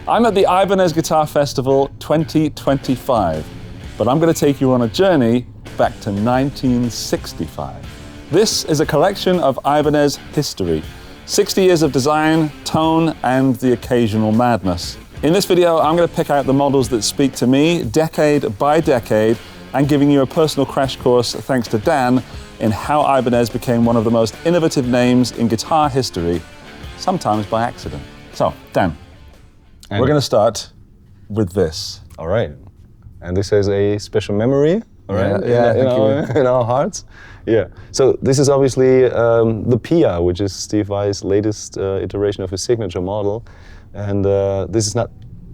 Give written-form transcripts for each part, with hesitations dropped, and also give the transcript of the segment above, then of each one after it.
I'm at the Ibanez Guitar Festival 2025, but I'm going to take you on a journey back to 1965. This is a collection of Ibanez history, 60 years of design, tone, and the occasional madness. In this video, I'm going to pick out the models that speak to me decade by decade, and giving you a personal crash course thanks to Dan in how Ibanez became one of the most innovative names in guitar history, sometimes by accident. So, Dan, we're going to start with this. All right. And this has a special memory, all right, in our hearts. Yeah. So this is obviously the Pia, which is Steve Vai's latest iteration of his signature model. And this is not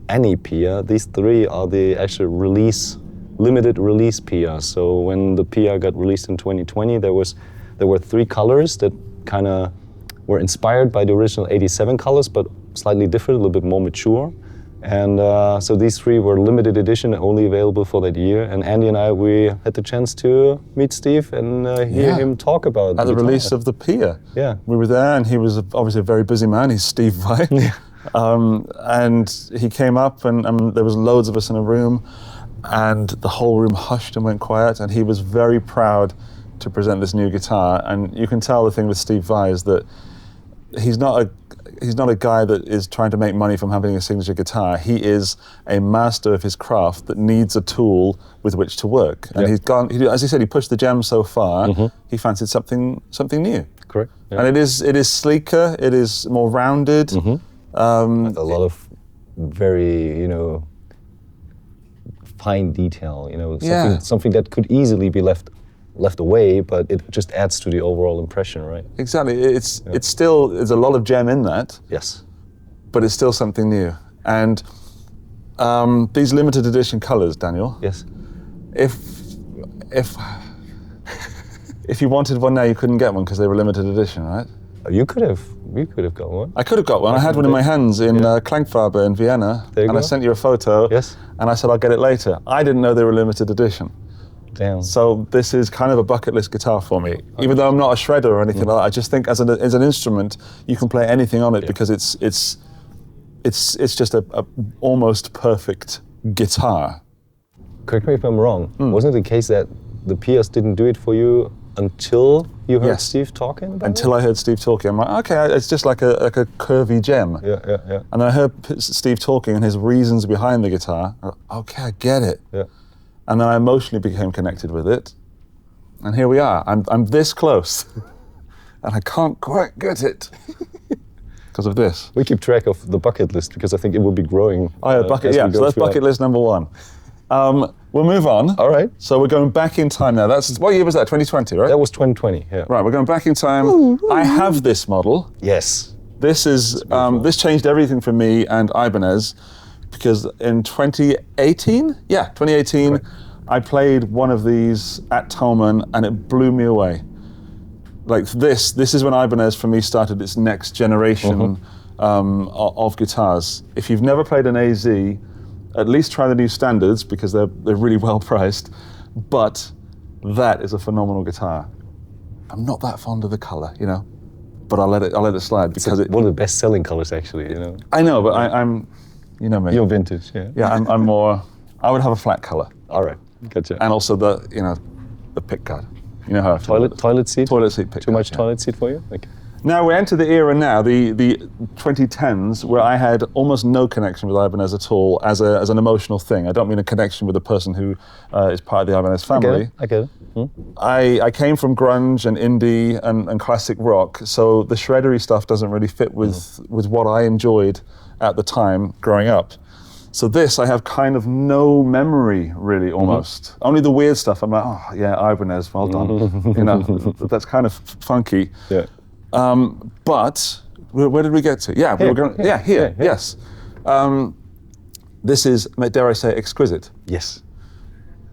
any Pia. These three are the actual limited release Pia. So when the Pia got released in 2020, there were three colors that kind of were inspired by the original 87 colors, but slightly different, a little bit more mature. And so these three were limited edition, only available for that year. And Andy and I, we had the chance to meet Steve and hear him talk about at the release of the Pia. Yeah, we were there, and he was obviously a very busy man. He's Steve Vai. Yeah. And he came up, and there was loads of us in a room, and the whole room hushed and went quiet, and he was very proud to present this new guitar. And you can tell the thing with Steve Vai is that he's not a guy that is trying to make money from having a signature guitar. He is a master of his craft that needs a tool with which to work. And he's gone, as he said, he pushed the gem so far, he fancied something new. Correct. Yeah. And it is sleeker, it is more rounded. With a lot of very, fine detail, something that could easily be left away, but it just adds to the overall impression, right? Exactly. It's still, there's a lot of gem in that. Yes. But it's still something new. And these limited edition colors, Daniel. Yes. If you wanted one now, you couldn't get one because they were limited edition, right? You could have got one. I could have got one. I had one in my hands in Klangfarbe in Vienna. There you and go. I sent you a photo. Yes. And I said, I'll get it later. I didn't know they were limited edition. Damn. So this is kind of a bucket list guitar for me. Even though I'm not a shredder or anything like that, I just think as an instrument, you can play anything on it because it's just a almost perfect guitar. Correct me if I'm wrong. Wasn't it the case that the Pias didn't do it for you until you heard Steve talking about Until I heard Steve talking, I'm like, okay, it's just like a curvy gem. Yeah. And I heard Steve talking and his reasons behind the guitar. Okay, I get it. Yeah. And then I emotionally became connected with it. And here we are. I'm this close. And I can't quite get it because of this. We keep track of the bucket list because I think it will be growing. Oh yeah, so that's bucket list number one. We'll move on. All right. So we're going back in time now. What year was that? 2020, right? That was 2020, yeah. Right, we're going back in time. I have this model. Yes. This is this changed everything for me and Ibanez, because in 2018, right. I played one of these at TALMAN and it blew me away. Like this is when Ibanez for me started its next generation of guitars. If you've never played an AZ, at least try the new standards because they're really well priced, but that is a phenomenal guitar. I'm not that fond of the color, but I'll let it slide because it's one of the best selling colors actually, I know, but I'm, you know me. You're vintage, yeah. Yeah, I'm more, I would have a flat color. All right, gotcha. And also the pick guard. You know how I feel. Toilet seat? Toilet seat pick Too guard, much toilet seat for you? Okay. Now we enter the era now, the 2010s, where I had almost no connection with Ibanez at all as an emotional thing. I don't mean a connection with the person who is part of the Ibanez family. I get it. I came from grunge and indie and classic rock, so the shreddery stuff doesn't really fit with what I enjoyed at the time growing up. So this, I have kind of no memory, really, almost. Only the weird stuff. I'm like, oh yeah, Ibanez, well done. That's kind of funky. Yeah. But where did we get to? Yeah, we were going. Yeah, here. Yes. This is, dare I say, exquisite. Yes.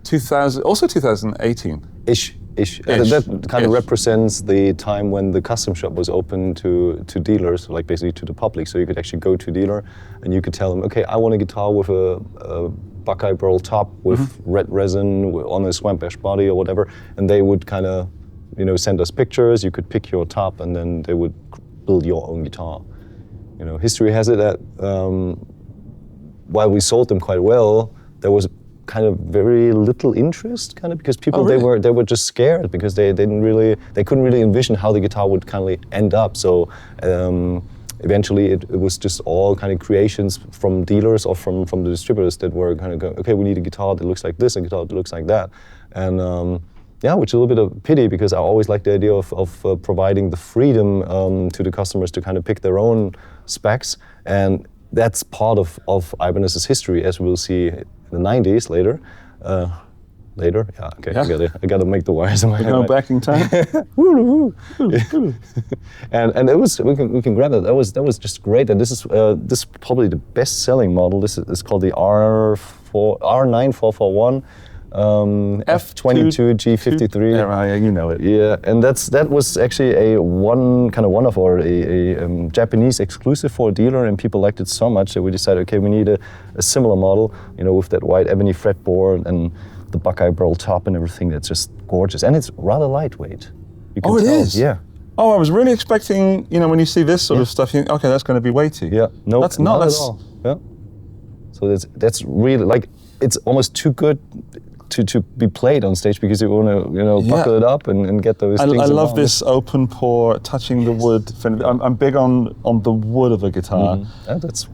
2018. Ish. That kind of represents the time when the custom shop was open to dealers, like basically to the public. So you could actually go to a dealer and you could tell them, okay, I want a guitar with a Buckeye Burl top with red resin on a swamp ash body or whatever, and they would kind of, send us pictures. You could pick your top, and then they would build your own guitar. History has it that while we sold them quite well, there was kind of very little interest, kind of, because people they were just scared because they couldn't really envision how the guitar would kind of end up. So eventually it was just all kind of creations from dealers or from the distributors that were kind of going, okay, we need a guitar that looks like this, a guitar that looks like that, and which is a little bit of pity because I always like the idea of providing the freedom to the customers to kind of pick their own specs, and that's part of Ibanez's history, as we'll see in the 90s later. Later? Yeah, okay, yeah. I gotta make the wires in my head. Going back in time? and it was, we can grab that. That was just great, and this is probably the best-selling model. This is called the R9441. F22 G53. Yeah, you know it. Yeah, and that was actually a one-off or a Japanese exclusive for a dealer, and people liked it so much that we decided, okay, we need a similar model, with that white ebony fretboard and the Buckeye burl top and everything. That's just gorgeous, and it's rather lightweight. You can tell. It is? Yeah. Oh, I was really expecting, when you see this sort of stuff, you think, okay, that's going to be weighty. Yeah, no, that's not at all. Yeah. So that's really, like, it's almost too good to be played on stage because you want to, buckle it up and get those things. I love this open pore, touching the wood. I'm big on the wood of a guitar. Yeah, that's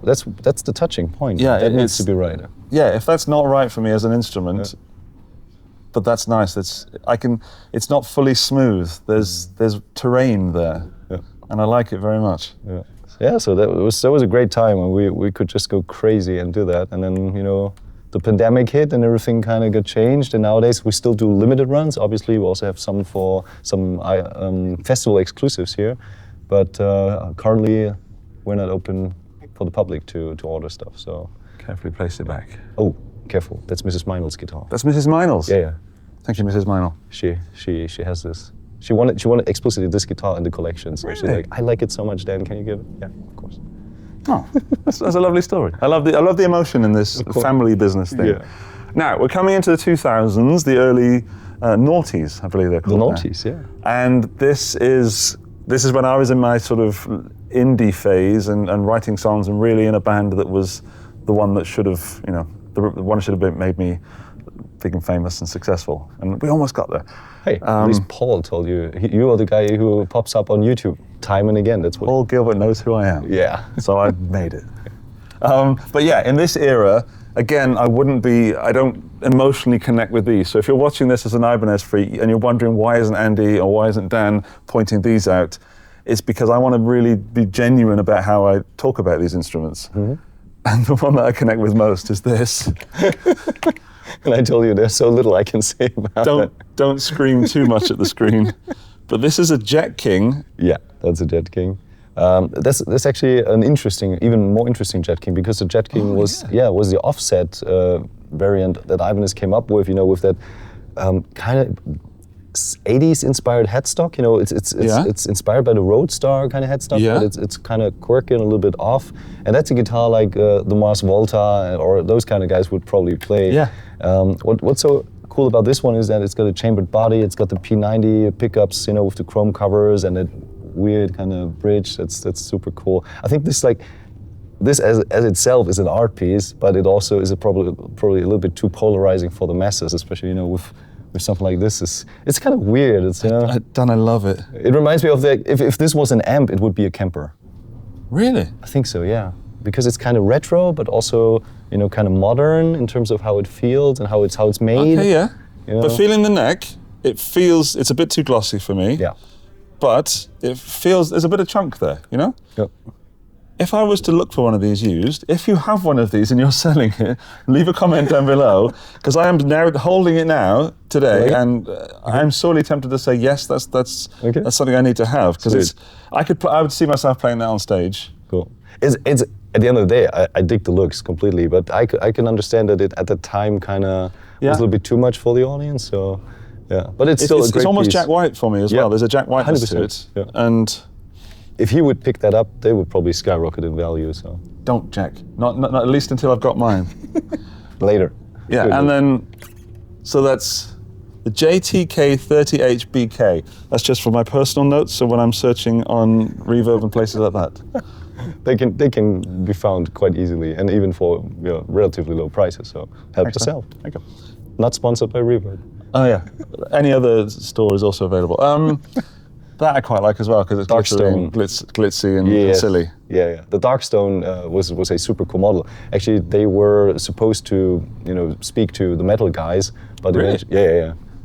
the touching point. Yeah, that needs to be right. Yeah, if that's not right for me as an instrument, but that's nice. It's not fully smooth. There's terrain there, and I like it very much. Yeah. Yeah. So that was a great time when we could just go crazy and do that, and then the pandemic hit and everything kind of got changed, and nowadays we still do limited runs. Obviously, we also have some for some festival exclusives here, but currently we're not open for the public to order stuff. So carefully place it back. Oh, careful! That's Mrs. Meinl's guitar. That's Mrs. Meinl's. Yeah. Thank you, Mrs. Meinl. She has this. She wanted explicitly this guitar in the collection. So she's like, I like it so much, Dan. Can you give it? Yeah, of course. Oh, that's a lovely story. I love the emotion in this family business thing. Yeah. Now, we're coming into the 2000s, the early noughties, I believe they're called. The noughties, yeah. And this is when I was in my sort of indie phase and writing songs and really in a band that was the one that should have, the one that should have made me big and famous and successful. And we almost got there. Hey, at least Paul told you. You are the guy who pops up on YouTube time and again. That's what Paul Gilbert knows who I am. Yeah. So I made it. But yeah, in this era, again, I don't emotionally connect with these. So if you're watching this as an Ibanez freak and you're wondering why isn't Andy or why isn't Dan pointing these out, it's because I want to really be genuine about how I talk about these instruments. Mm-hmm. And the one that I connect with most is this. And I told you there's so little I can say about it. Don't scream too much at the screen. But this is a Jet King. Yeah, that's a Jet King. That's actually an even more interesting Jet King, because the Jet King was the offset variant that Ibanez came up with. With that kind of 80s inspired headstock. It's inspired by the Roadstar kind of headstock, but it's kind of quirky and a little bit off. And that's a guitar like the Mars Volta or those kind of guys would probably play. Yeah. What's so cool about this one is that it's got a chambered body. It's got the P90 pickups, with the chrome covers and that weird kind of bridge. That's super cool. I think this as itself is an art piece, but it also is probably a little bit too polarizing for the masses, especially with something like this. It's kind of weird. Dan, I love it. It reminds me of if this was an amp, it would be a Kemper. Really? I think so, yeah. Because it's kind of retro, but also kind of modern in terms of how it feels and how it's made. Okay, yeah. But feeling the neck, it's a bit too glossy for me. Yeah. But it feels there's a bit of chunk there, Yep. If I was to look for one of these used, if you have one of these and you're selling it, leave a comment down below, because I am now holding it now today, and I'm sorely tempted to say yes, that's something I need to have, because I would see myself playing that on stage. Cool. It's at the end of the day, I dig the looks completely, but I can understand that it at the time kind of was a little bit too much for the audience. So yeah, but it's still a great It's almost piece. Jack White for me as well. There's a Jack White to it, and. If he would pick that up, they would probably skyrocket in value. So don't, Jack. Not at least until I've got mine. Later. Yeah, and then so that's the JTK 30HBK. That's just for my personal notes. So when I'm searching on Reverb and places like that. they can be found quite easily, and even for relatively low prices. So help yourself. Thank you. Not sponsored by Reverb. Oh yeah. Any other store is also available. That I quite like as well because it's glitzy and silly. Yeah. The DARKSTONE was a super cool model. Actually, they were supposed to speak to the metal guys, but really?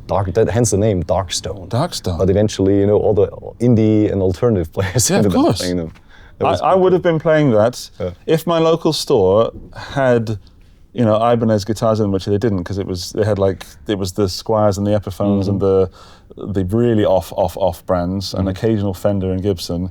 Hence the name DARKSTONE. DARKSTONE. But eventually, all the indie and alternative players ended up playing them. I would have been playing that if my local store had, Ibanez guitars in, which they didn't, because it was the Squires and the Epiphones and the really off brands, and occasional Fender and Gibson,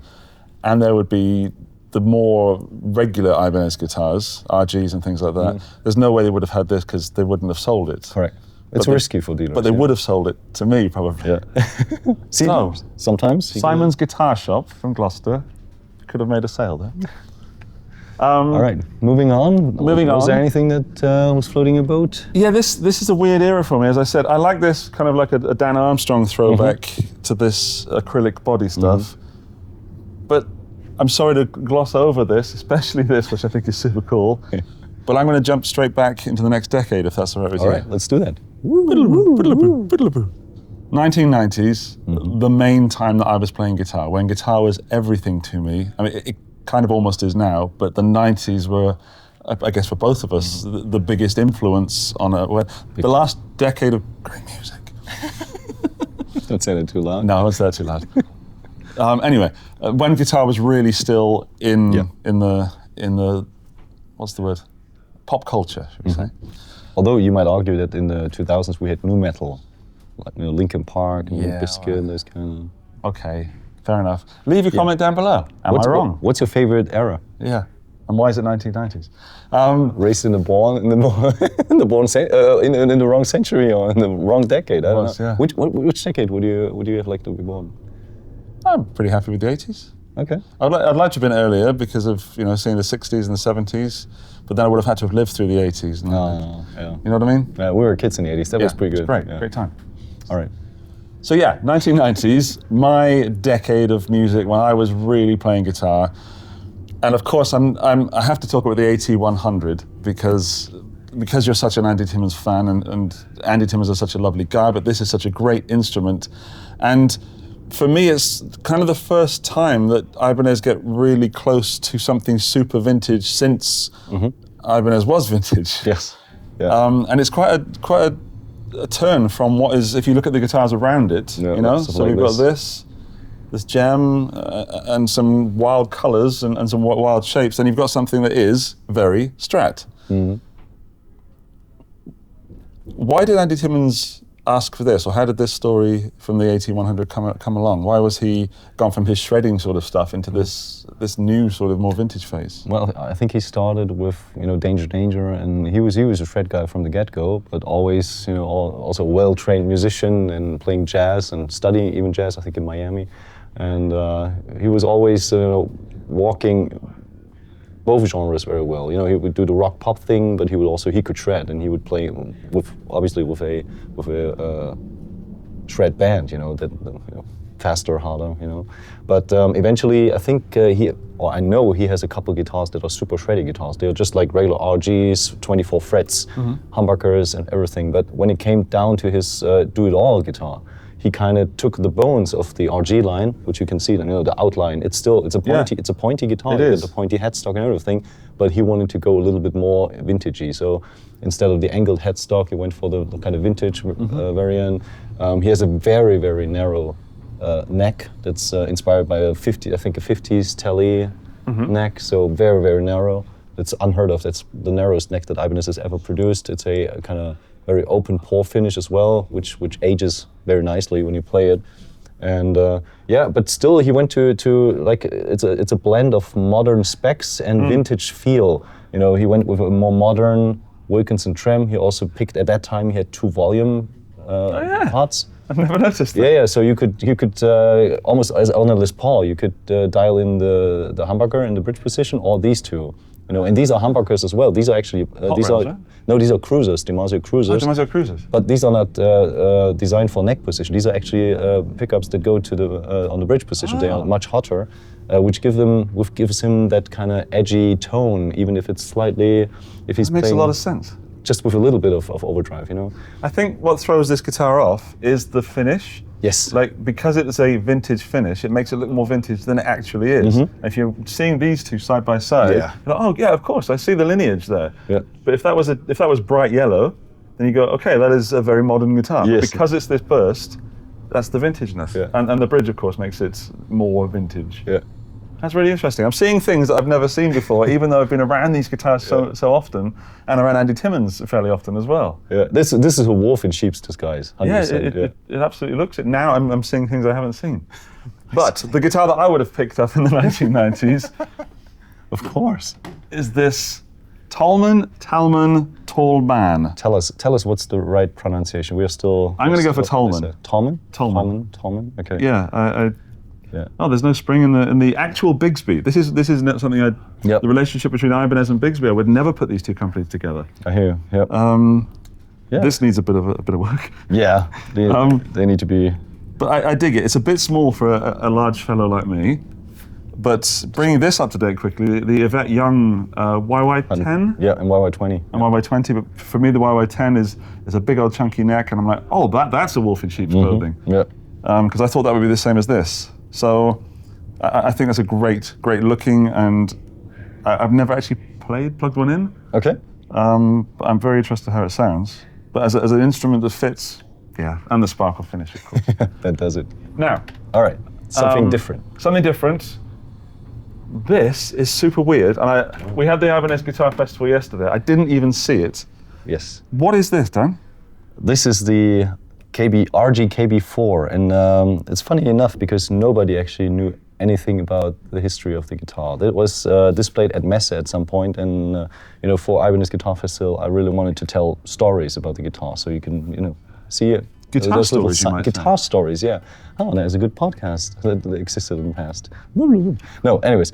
and there would be the more regular Ibanez guitars, RGs and things like that. There's no way they would have had this because they wouldn't have sold it. Correct. It's risky for dealers. But they would have sold it to me probably. Yeah. Sometimes. Simon's Guitar Shop from Gloucester could have made a sale there. All right, moving on. Was there anything that was floating your boat? Yeah, this is a weird era for me. As I said, I like this kind of like a Dan Armstrong throwback to this acrylic body stuff. But I'm sorry to gloss over this, especially this, which I think is super cool. But I'm going to jump straight back into the next decade, if that's all right with you. All right, let's do that. 1990s, the main time that I was playing guitar, when guitar was everything to me. I mean, it kind of almost is now, but the 90s were, I guess for both of us, the biggest influence on the last decade of great music. Don't say that too loud. No, don't say that too loud. Anyway, when guitar was really still in the what's the word? Pop culture, should we say? Although you might argue that in the 2000s we had nu metal, like Linkin Park and Biscuit and those kind of. Okay. Fair enough. Leave your comment down below. Am I wrong? What's your favorite era? Yeah. And why is it 1990s? Raised in the wrong century or in the wrong decade. I don't know. Yeah. Which decade would you have liked to be born? I'm pretty happy with the 80s. Okay. I'd like to have been earlier because of seeing the 60s and the 70s, but then I would have had to have lived through the 80s. And you know what I mean? Yeah, we were kids in the 80s. That was pretty good. Great. Great time. All right. So yeah, 1990s, my decade of music when I was really playing guitar. And of course, I have to talk about the AT100 because you're such an Andy Timmons fan and Andy Timmons is such a lovely guy, but this is such a great instrument. And for me, it's kind of the first time that Ibanez get really close to something super vintage since Ibanez was vintage. Yes. Yeah. And it's quite a turn from what is, if you look at the guitars around it, so we've got this gem and some wild colors and some wild shapes, and you've got something that is very Strat. Why did Andy Timmons ask for this, or how did this story from the AT100 come along? Why was he gone from his shredding sort of stuff into this new sort of more vintage phase? Well, I think he started with Danger, and he was a shred guy from the get-go, but always also a well-trained musician and playing jazz and studying even jazz, I think in Miami, and he was always walking both genres very well. He would do the rock pop thing, but he could shred, and he would play with a shred band, faster, harder, But eventually, I think I know he has a couple guitars that are super shreddy guitars. They're just like regular RGs, 24 frets, humbuckers and everything. But when it came down to his do-it-all guitar, he kind of took the bones of the RG line, which you can see, the outline. It's a pointy guitar. It is. The pointy headstock and everything, but he wanted to go a little bit more vintagey. So instead of the angled headstock, he went for the kind of vintage variant. He has a very, very narrow neck that's inspired by a 50s Tele neck. So very, very narrow. It's unheard of. That's the narrowest neck that Ibanez has ever produced. It's a kind of very open pore finish as well, which ages very nicely when you play it. And but still he went to like it's a blend of modern specs and vintage feel. He went with a more modern Wilkinson trem. He also picked, at that time he had 2 volume parts. I've never noticed that. Yeah. So you could almost as on a Les Paul, you could dial in the humbucker in the bridge position, or these two. You know, and these are humbuckers as well. These are actually these rails, are right? no, these are cruisers, DiMarzio cruisers. Oh, DiMarzio cruisers. But these are not designed for neck position. These are actually pickups that go to the on the bridge position. They are much hotter, which gives him that kind of edgy tone, even if it's slightly if he's That makes a playing lot of sense. just with a little bit of overdrive, you know. I think what throws this guitar off is the finish. Yes. Like, because it's a vintage finish, it makes it look more vintage than it actually is. If you're seeing these two side by side, Yeah. you're like, oh yeah, of course, I see the lineage there. Yeah. But if that was bright yellow, then you go, okay, that is a very modern guitar. Yes. But because it's this burst, that's the vintageness. Yeah. And the bridge, of course, makes it more vintage. Yeah. That's really interesting. I'm seeing things that I've never seen before, even though I've been around these guitars so often, and around Andy Timmons fairly often as well. Yeah. This is a wolf in sheep's disguise. 100%, Yeah, it absolutely looks it. Now I'm seeing things I haven't seen. But the guitar that I would have picked up in the 1990s, Of course. is this TALMAN. Tell us what's the right pronunciation. We're still. I'm gonna go for Talman. Talman? Talman. Talman. Okay. Yeah, Yeah. Oh, there's no spring in the actual Bigsby. This is not something Yep. The relationship between Ibanez and Bigsby. I would never put these two companies together. I hear you. Yep. Yeah. This needs a bit of work. Yeah. They need to be. But I dig it. It's a bit small for a large fellow like me. But bringing this up to date quickly, the Yvette Young YY10 Yeah, and YY20. and YY20. But for me, the YY10 is a big old chunky neck, and I'm like, oh, that's a wolf in sheep's clothing. Yeah. Because I thought that would be the same as this. So I think that's a great looking, and I've never actually plugged one in. Okay. But I'm very interested how it sounds. But as an instrument that fits, yeah, and the sparkle finish, of course. That does it. Now, All right. Something different. Something different. This is super weird, and we had the Ibanez Guitar Festival yesterday. I didn't even see it. Yes. What is this, Dan? This is the RG KB4, and it's funny enough because nobody actually knew anything about the history of the guitar. It was displayed at Messe at some point, and for Ibanez Guitar Festival, I really wanted to tell stories about the guitar, so you can see it. Guitar Those stories, you might say. guitar stories, yeah. Oh, there's a good podcast that existed in the past. No, anyways,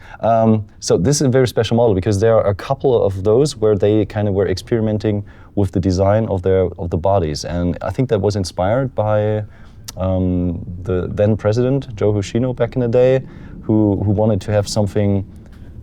so this is a very special model because there are a couple of those where they kind of were experimenting with the design of the bodies, and I think that was inspired by the then president Joe Hoshino back in the day, who wanted to have something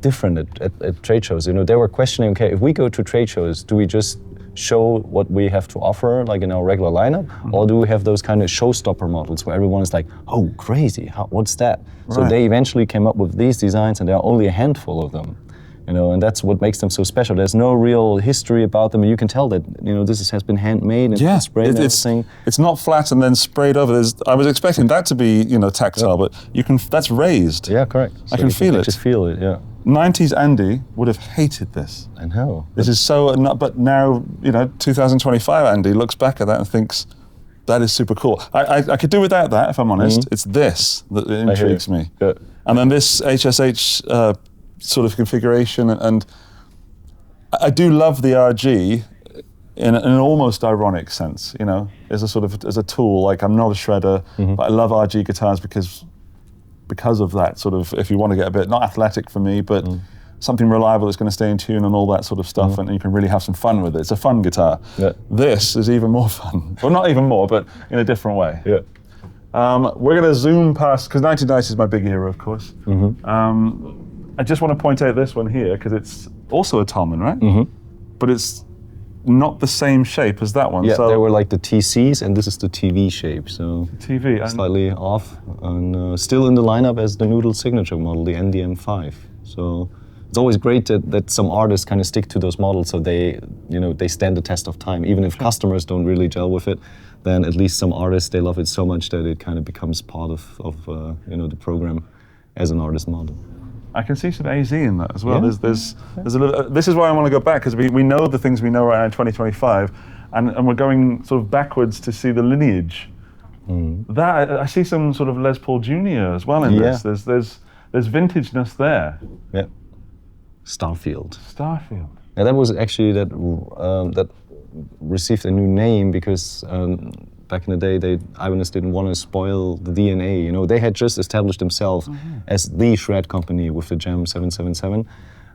different at trade shows. They were questioning, okay, if we go to trade shows, do we just show what we have to offer, like in our regular lineup, or do we have those kind of showstopper models where everyone is like, oh, crazy, what's that? Right. So they eventually came up with these designs, and there are only a handful of them, and that's what makes them so special. There's no real history about them, and you can tell that this has been handmade and sprayed and everything. It's not flat and then sprayed over. I was expecting that to be tactile, but that's raised. Yeah, correct. So I can feel it. Just feel it, yeah. 90s Andy would have hated this. I know. This is so not, but now 2025 Andy looks back at that and thinks that is super cool. I could do without that if I'm honest. It's this that intrigues me. Yeah. And then this HSH sort of configuration, and I do love the RG in an almost ironic sense. As a tool. Like, I'm not a shredder, but I love RG guitars because of that sort of, if you want to get a bit, not athletic for me, but something reliable that's going to stay in tune and all that sort of stuff, and you can really have some fun with it. It's a fun guitar. Yeah. This is even more fun. Well, not even more, but in a different way. Yeah. We're going to zoom past, because 1990 is my big era, of course. I just want to point out this one here, because it's also a Talman, right? But it's not the same shape as that one. Yeah, so they were like the TCs, and this is the TV shape, so TV slightly off, and still in the lineup as the Noodle signature model, the NDM5. So it's always great that some artists kind of stick to those models, so they stand the test of time. Even if customers don't really gel with it, then at least some artists, they love it so much that it kind of becomes part of the program as an artist model. I can see some AZ in that as well. Yeah. There's a little. This is why I want to go back, because we know the things we know right now in 2025, and we're going sort of backwards to see the lineage. That I see some sort of Les Paul Jr. as well in this. There's vintageness there. Yeah. Starfield. Yeah, that was actually that received a new name because back in the day, Ibanez didn't want to spoil the DNA. They had just established themselves as the shred company with the Jam 777.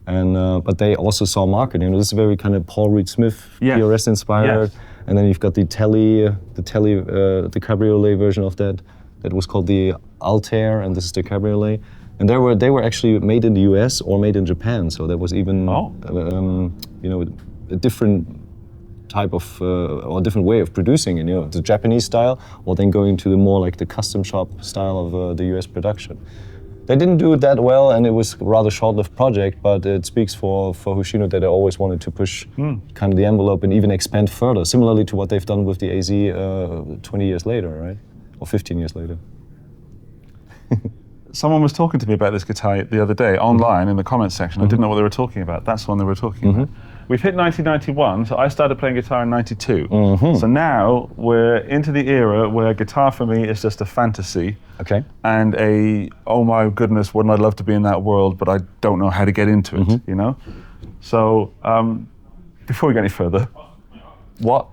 And but they also saw market. You know, this is very kind of Paul Reed Smith, PRS inspired. Yes. And then you've got the cabriolet version of that. That was called the Altair, and this is the cabriolet. And they were actually made in the US or made in Japan. So there was even you know, a different type of or different way of producing it. You know, the Japanese style, or then going to the more like the custom shop style of the US production. They didn't do it that well, and it was a rather short-lived project, but it speaks for Hoshino that they always wanted to push kind of the envelope and even expand further, similarly to what they've done with the AZ 20 years later, right? Or 15 years later. Someone was talking to me about this guitar the other day online in the comments section. I didn't know what they were talking about. That's the one they were talking about. We've hit 1991, so I started playing guitar in 92. So now we're into the era where guitar for me is just a fantasy. Okay. And oh my goodness, wouldn't I love to be in that world, but I don't know how to get into it, you know? So, before we get any further, what?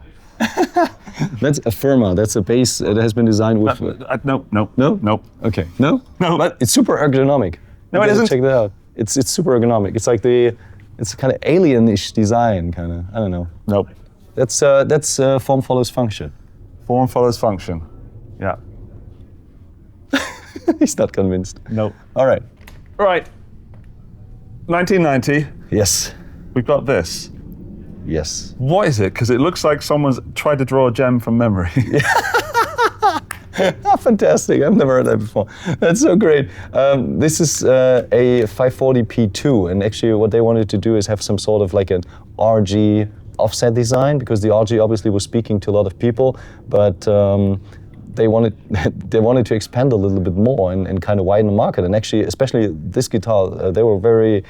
That's a Firma, that's a bass that has been designed with... No. Okay, no? No. But it's super ergonomic. No, it isn't. Check that out. It's super ergonomic. It's like it's kind of alien-ish design, kind of. I don't know. Nope. That's form follows function. Form follows function. Yeah. He's not convinced. No. All right. Right. 1990. Yes. We've got this. Yes. What is it? Because it looks like someone's tried to draw a gem from memory. Oh, fantastic. I've never heard that before. That's so great. This is a 540p2, and actually what they wanted to do is have some sort of like an RG offset design, because the RG obviously was speaking to a lot of people, but they wanted to expand a little bit more and kind of widen the market. And actually, especially this guitar, they were very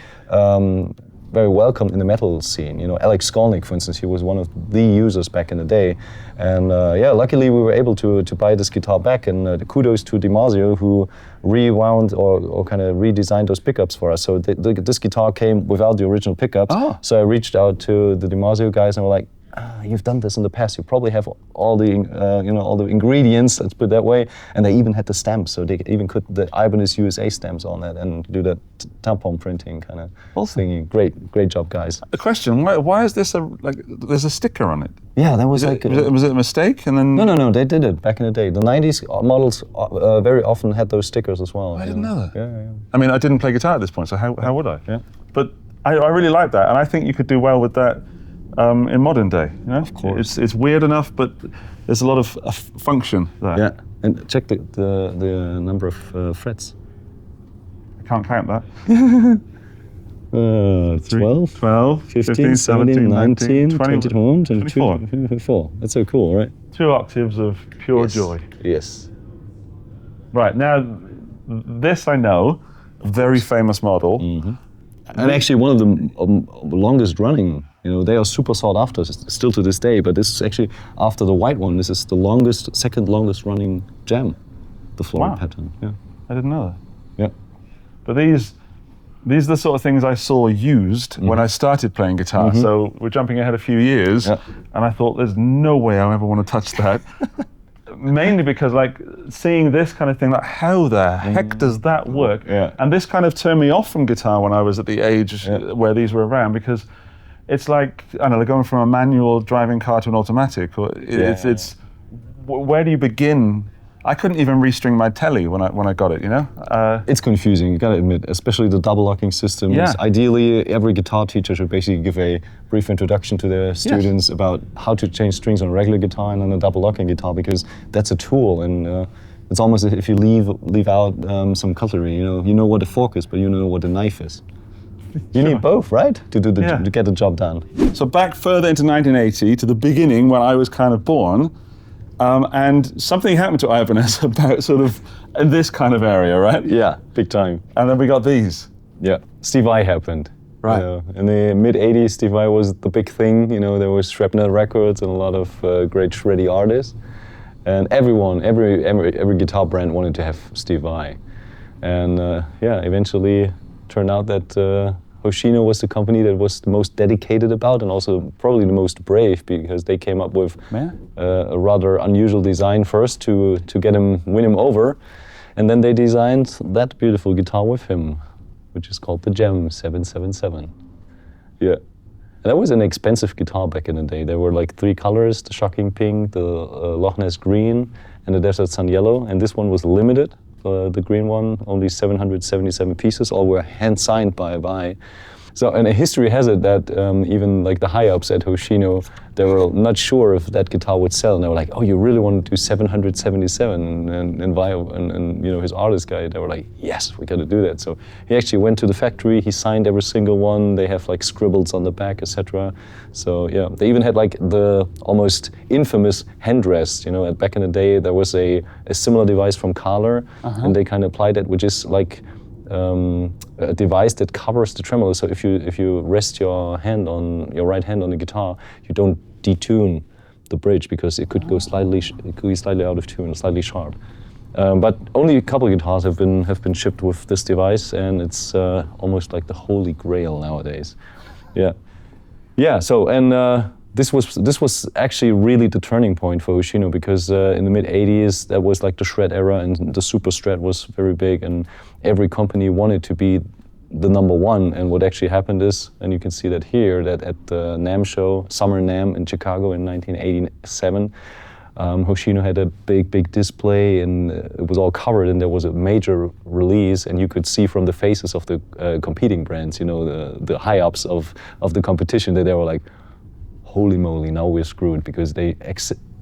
welcomed in the metal scene. You know, Alex Skolnick, for instance, he was one of the users back in the day. And yeah, luckily we were able to buy this guitar back, and kudos to DiMarzio, who rewound or kind of redesigned those pickups for us. So this guitar came without the original pickups. Oh. So I reached out to the DiMarzio guys and were like, you've done this in the past, you probably have all the all the ingredients, let's put it that way. And they even had the stamps, so they even put the Ibanez USA stamps on it and do that tampon printing kind of thingy. Great job, guys. A question: why is this there's a sticker on it? Yeah, that was was it a mistake? And then no, they did it back in the day. The 90s models very often had those stickers as well. I didn't know that. Yeah. I mean, I didn't play guitar at this point, so how would I? Yeah. But I really like that, and I think you could do well with that. In modern day, you know? Of course. It's weird enough, but there's a lot of function there. Yeah, and check the number of frets. I can't count that. 12, 15, 17, 19, 21, 22, 24. That's so cool, right? 2 octaves of pure joy. Yes. Right, now, this I know, very famous model. And actually one of the longest running. You know, they are super sought after still to this day, but this is actually, after the white one, this is the second longest running gem, the floral pattern. Yeah. I didn't know that. Yeah. But these are the sort of things I saw used when I started playing guitar. So we're jumping ahead a few years, and I thought there's no way I ever want to touch that. Mainly because, like, seeing this kind of thing, like, how the heck does that work? Yeah. And this kind of turned me off from guitar when I was at the age where these were around, because it's like, I don't know, they're going from a manual driving car to an automatic. Or it's where do you begin? I couldn't even restring my telly when I got it, you know? It's confusing, you gotta admit, especially the double locking system. Yeah. Ideally, every guitar teacher should basically give a brief introduction to their students about how to change strings on a regular guitar and on a double locking guitar, because that's a tool, and it's almost as if you leave out some cutlery. You know what a fork is, but you know what a knife is. You need both, right? To get the job done. So back further into 1980, to the beginning when I was kind of born, and something happened to Ibanez about sort of in this kind of area, right? Yeah, big time. And then we got these. Yeah, Steve Vai happened. Right. In the mid-80s, Steve Vai was the big thing. You know, there was Shrapnel Records and a lot of great shreddy artists. And every guitar brand wanted to have Steve Vai. And eventually turned out that Hoshino was the company that was the most dedicated about, and also probably the most brave, because they came up with a rather unusual design first to win him over, and then they designed that beautiful guitar with him. which is called the Gem 777. Yeah. And that was an expensive guitar back in the day. There were like 3 colors, the Shocking Pink, the Loch Ness Green, and the Desert Sun Yellow. And this one was limited, the green one, only 777 pieces, all were hand-signed by Vai. So, and history has it that even like the high-ups at Hoshino, they were not sure if that guitar would sell. And they were like, oh, you really want to do 777? And Vai and you know, his artist guy, they were like, yes, we got to do that. So he actually went to the factory, he signed every single one. They have like scribbles on the back, etc. So yeah, they even had like the almost infamous headrest. You know, back in the day, there was a similar device from Kahler, and they kind of applied it, which is like a device that covers the tremolo. So if you rest your right hand on the guitar, you don't detune the bridge because it could go slightly out of tune, slightly sharp. But only a couple of guitars have been shipped with this device, and it's almost like the holy grail nowadays. Yeah, yeah. So and this was actually really the turning point for Hoshino, because in the mid '80s that was like the shred era, and the super strat was very big, and every company wanted to be the #1. And what actually happened is, and you can see that here, that at the NAMM show, Summer NAMM in Chicago in 1987, Hoshino had a big display, and it was all covered, and there was a major release, and you could see from the faces of the competing brands, you know, the high-ups of the competition, that they were like, holy moly, now we're screwed, because they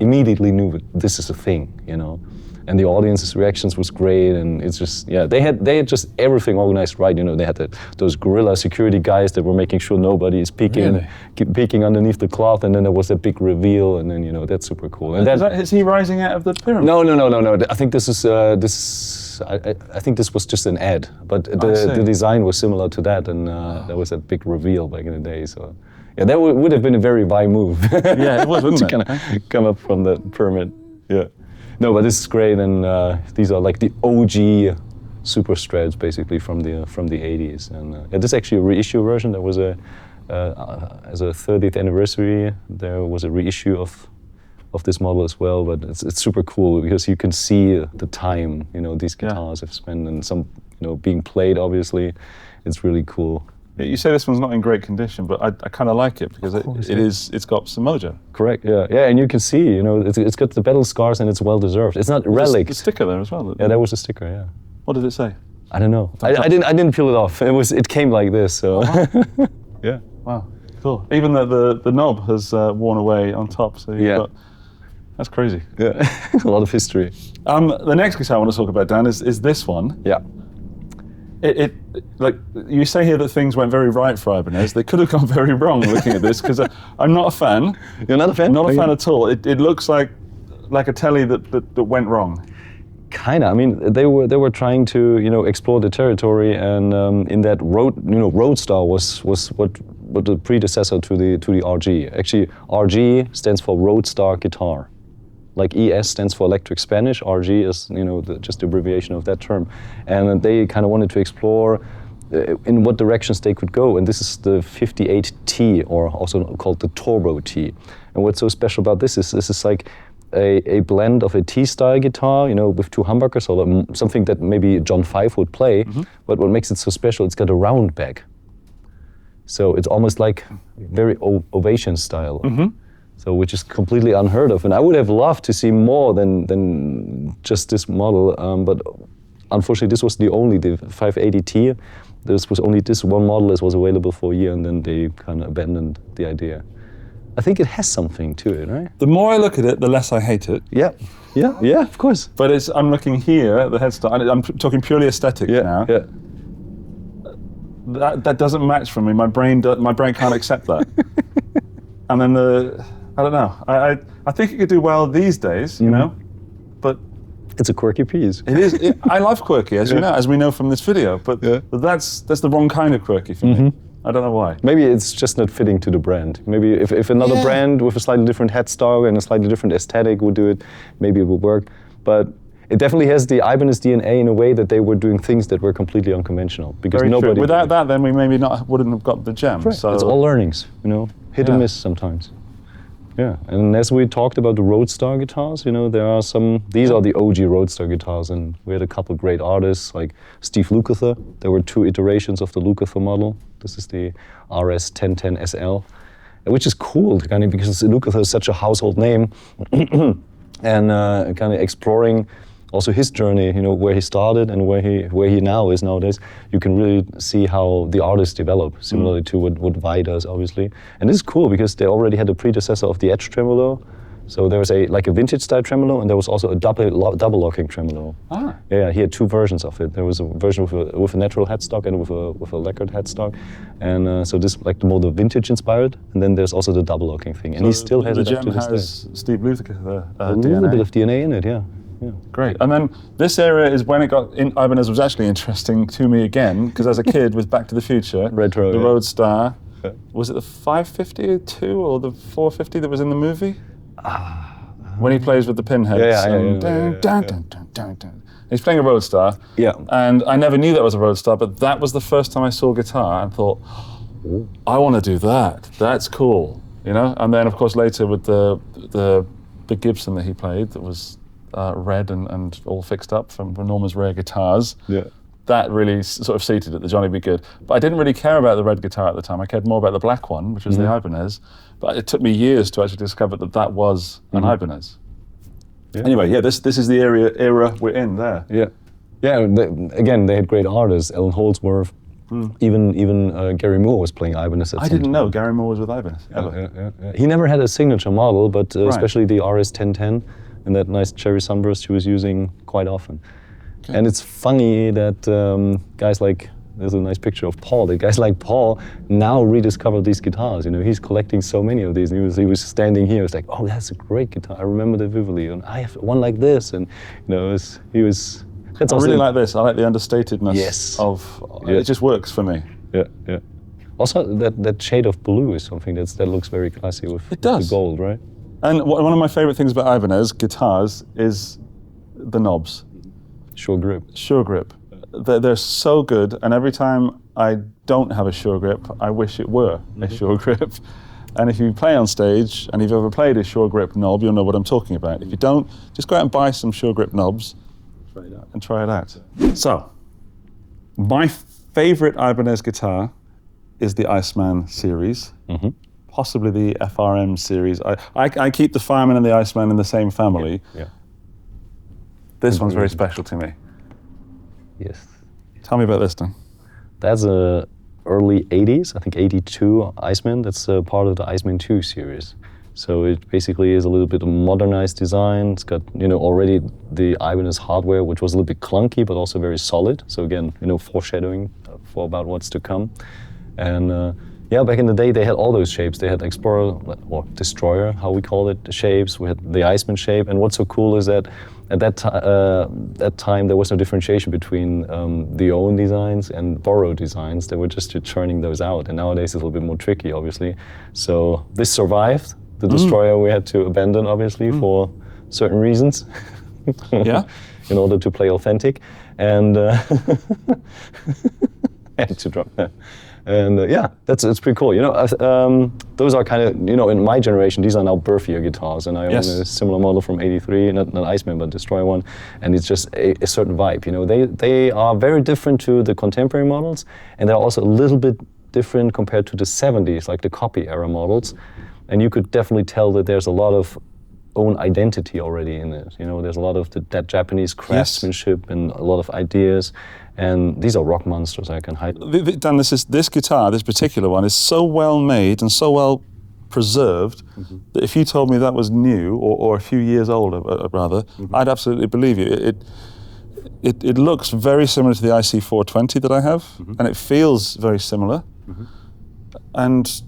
immediately knew this is a thing, you know. And the audience's reactions was great, and it's just, yeah, they had just everything organized right, you know. They had those guerrilla security guys that were making sure nobody is peeking underneath the cloth, and then there was a big reveal, and then, you know, that's super cool. And is he rising out of the pyramid? No. I think this is I think this was just an ad, but the design was similar to that, and there was a big reveal back in the day, so. Yeah, that would have been a very Vai move. Yeah, it was, wouldn't it? To kind of come up from the pyramid. Yeah. No, but this is great, and these are like the OG super strats, basically from the 80s. And yeah, this is actually a reissue version. There was as a 30th anniversary, there was a reissue of this model as well. But it's super cool because you can see the time, you know, these guitars have spent, and some, you know, being played. Obviously, it's really cool. You say this one's not in great condition, but I kind of like it because it's got some mojo. Correct, yeah, and you can see, you know, it's got the battle scars, and it's well deserved. It's not relic. The sticker there as well. Yeah, that was a sticker. Yeah. What did it say? I don't know. I didn't peel it off. It came like this. So. Yeah. Wow. Cool. Even the knob has worn away on top. So that's crazy. Yeah. A lot of history. The next guitar I want to talk about, Dan, is this one. Yeah. It like you say here that things went very right for Ibanez. They could have gone very wrong looking at this, because I'm not a fan. You're not a fan? Not a fan at all. It looks like a telly that went wrong. Kinda. I mean, they were trying to, you know, explore the territory, and in that Roadstar was what the predecessor to the RG. Actually, RG stands for Roadstar Guitar. Like ES stands for electric Spanish, RG is, you know, just the abbreviation of that term. And they kind of wanted to explore in what directions they could go. And this is the 58T, or also called the Turbo T. And what's so special about this is like a blend of a T-style guitar, you know, with 2 humbuckers, or something that maybe John 5 would play. Mm-hmm. But what makes it so special, it's got a round back. So it's almost like very Ovation style. Mm-hmm. So, which is completely unheard of, and I would have loved to see more than just this model. But unfortunately, this was the 580T. This was only this one model that was available for a year, and then they kind of abandoned the idea. I think it has something to it, right? The more I look at it, the less I hate it. Yeah, of course. But I'm looking here at the headstock. I'm talking purely aesthetics now. Yeah. That doesn't match for me. My brain can't accept that. And then I don't know. I think it could do well these days, you know, but it's a quirky piece. It is. I love quirky, as you know, as we know from this video. But that's the wrong kind of quirky for me. I don't know why. Maybe it's just not fitting to the brand. Maybe if another brand with a slightly different headstock and a slightly different aesthetic would do it, maybe it would work. But it definitely has the Ibanez DNA in a way that they were doing things that were completely unconventional. Because Very nobody true. Without that, then we maybe wouldn't have got the Gem. Right. So it's all learnings, you know, hit and miss sometimes. Yeah, and as we talked about the Roadstar guitars, you know, there are some, these are the OG Roadstar guitars, and we had a couple great artists like Steve Lukather. There were 2 iterations of the Lukather model. This is the RS 1010 SL, which is cool, kind of, because Lukather is such a household name, and kind of exploring also his journey, you know, where he started and where he now is nowadays. You can really see how the artists develop, similarly to what Vai does, obviously. And this is cool because they already had a predecessor of the Edge tremolo. So there was a vintage style tremolo, and there was also a double locking tremolo. Ah. Yeah, he had 2 versions of it. There was a version with a natural headstock and with a lacquered headstock, and so this like the vintage inspired. And then there's also the double locking thing, and so he still has it it up to to this has day. Steve Lukather A little bit of DNA in it, yeah. Yeah. Great. And then this area is when it got in. Ibanez was actually interesting to me again, because as a kid with Back to the Future, Retro, the yeah. Roadstar, Yeah. was it the 552 or the 450 that was in the movie? When he plays with the pinheads. He's playing a Roadstar. Yeah. And I never knew that was a Roadstar, but that was the first time I saw guitar and thought, I want to do that. That's cool, you know. And then of course later with the Gibson that he played that was red and all fixed up from Norma's Rare Guitars. Yeah. That really sort of seated it, the Johnny B. Good. But I didn't really care about the red guitar at the time. I cared more about the black one, which was the Ibanez. But it took me years to actually discover that was an Ibanez. Yeah. Anyway, yeah, this is the era we're in there. Yeah. Yeah, again, they had great artists, Ellen Holdsworth, even Gary Moore was playing Ibanez at I didn't know Gary Moore was with Ibanez, ever. Yeah. He never had a signature model, but especially the RS 1010 and that nice cherry sunburst he was using quite often. Okay. And it's funny that guys like, there's a nice picture of Paul, that guys like Paul now rediscover these guitars. You know, he's collecting so many of these. And he was standing here, he was like, oh, that's a great guitar. I remember that vividly. And I have one like this. And you know, he was. I really like this. I like the understatedness of. Yeah. It just works for me. Yeah. Also, that shade of blue is something that looks very classy with the gold, right? And one of my favorite things about Ibanez guitars is the knobs. Sure grip. Sure grip. They're so good, and every time I don't have a sure grip, I wish it were a sure grip. And if you play on stage, and if you've ever played a sure grip knob, you'll know what I'm talking about. If you don't, just go out and buy some sure grip knobs and try it out. So, my favorite Ibanez guitar is the Iceman series, possibly the FRM series. I keep the Fireman and the Iceman in the same family. Yeah. This one's very special to me. Yes. Tell me about this, Dan. That's a early 80s, I think 82 Iceman. That's part of the Iceman 2 series. So it basically is a little bit of modernized design. It's got, you know, already the Ibanez hardware, which was a little bit clunky, but also very solid. So again, you know, foreshadowing for about what's to come. And yeah, back in the day, they had all those shapes. They had Explorer, or Destroyer, how we call it, the shapes. We had the Iceman shape. And what's so cool is that at that time, there was no differentiation between the own designs and borrowed designs. They were just churning those out. And nowadays, it's a little bit more tricky, obviously. So this survived. The Destroyer we had to abandon, obviously, for certain reasons. Yeah. In order to play authentic. And I had to drop that. And yeah, it's pretty cool. You know, those are kind of, you know, in my generation, these are now birthier guitars, and I own a similar model from '83, not Iceman, but Destroyer one, and it's just a certain vibe. You know, they are very different to the contemporary models, and they're also a little bit different compared to the '70s, like the copy era models, and you could definitely tell that there's a lot of own identity already in it. You know, there's a lot of that Japanese craftsmanship and a lot of ideas. And these are rock monsters, I can hide. Dan, this guitar, this particular one, is so well made and so well preserved that if you told me that was new or a few years old, rather, I'd absolutely believe you. It looks very similar to the IC420 that I have, and it feels very similar. And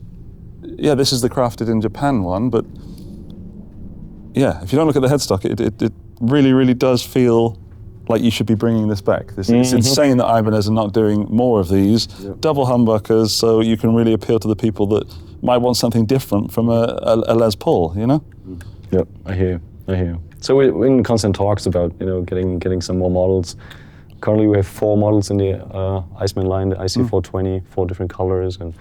yeah, this is the crafted in Japan one, but yeah, if you don't look at the headstock, it really, really does feel like you should be bringing this back. It's insane that Ibanez are not doing more of these double humbuckers, so you can really appeal to the people that might want something different from a Les Paul, you know? Yep, I hear you. So we're in constant talks about, you know, getting some more models. Currently we have 4 models in the Iceman line, the IC420, 4 different colors, and